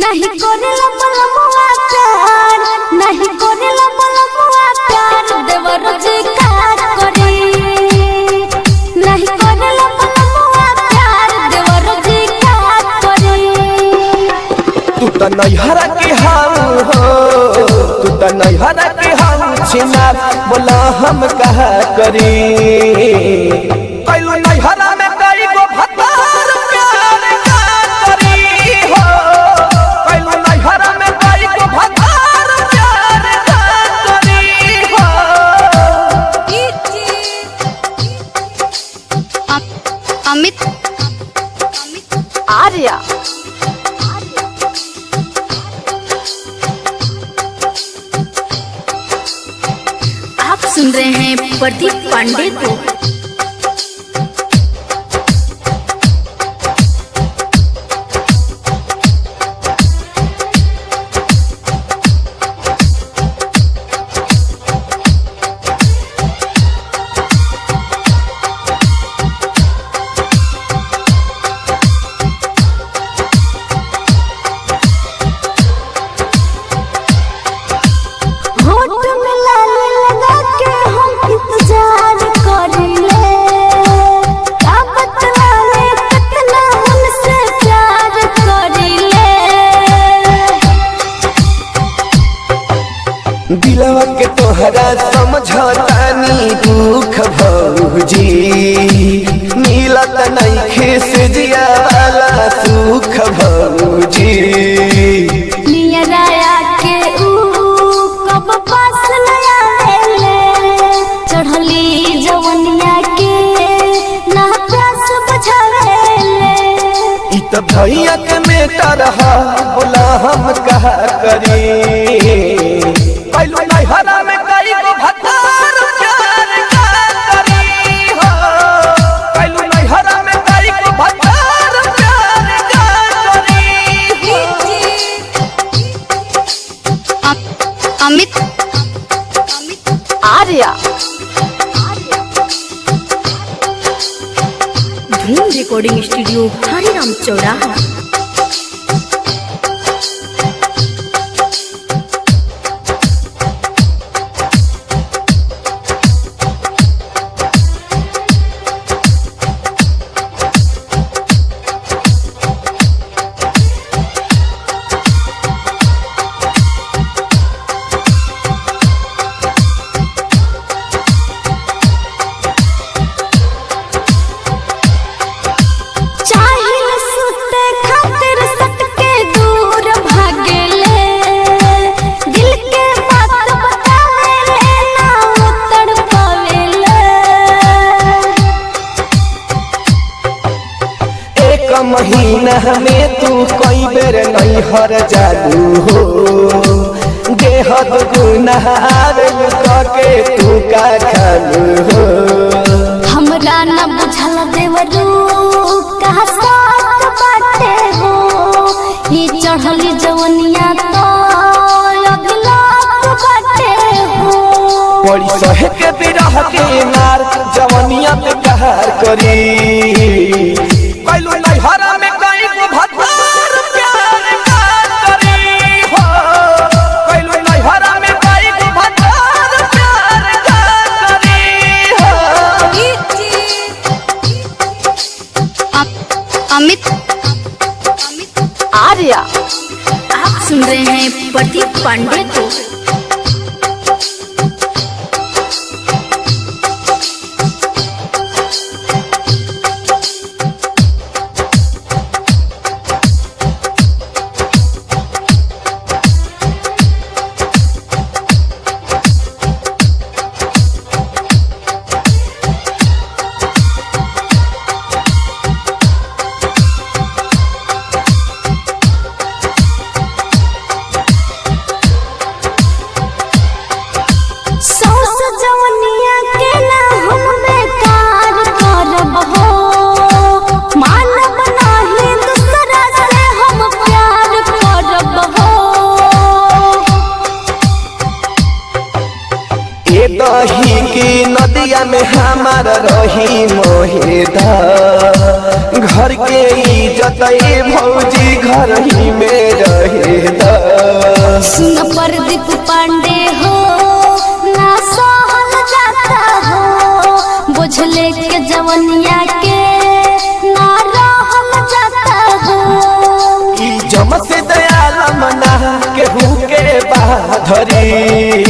नहीं करेला बलमुआ प्यार नहीं करेला बलमुआ प्यार देवर जी का करी नहीं करेला बलमुआ प्यार देवर जी का करी। तू तो नैहरा के हम हो तू तो नैहरा के हम छिनार बोला हम कहा करी कैलू नैहरा में कई गो भतार प्यार का करी हो कैलू नैहरा में कई गो भतार प्यार का करी हो। अमित आर्या आप सुन रहे हैं प्रदीप पांडे को। दिलवा के तोहरा समझतानी दुख भौजी मिलत नइखे से जिया वाला सुख भौजी नियराया के ऊ कब पास नया ले चढ़ली जवनिया के ना प्यास बुझावेले इ त भैया के बेटा रहा बोला हम कहा करी कैलू नैहरा में कई गो भतार प्यार का करी हो कैलू नैहरा में कई गो भतार प्यार का करी हो। अमित आर्या धूम रिकॉर्डिंग स्टूडियो हरिराम चौराहा। महीना में तू कई बेर नैहर जालू हो देहत गुनार के तू का खालू हो हमरा न बुझल देवरू कहा साथ बाटे हो ये चढ़ली जवनिया तो अगला बाटे हो पड़ी सहे के बिरह के मार जवनिया पे कहर करी कैलू नैहरा में कई गो भतार प्यार का करी हो कैलू नैहरा में कई गो भतार प्यार का करी हो। अमित आर्या आप सुन रहे हैं प्रदीप पांडे को। दही की नदिया में हमार रही मोहिदा घर के इज्जत ए भौजी घर ही में रहे दा। सुन प्रदीप पांडे हो ना सहल जाता हो, बोझ लेके जवनिया के ना रहल जाता हो। जम से दयाल मना केहू के बाधरी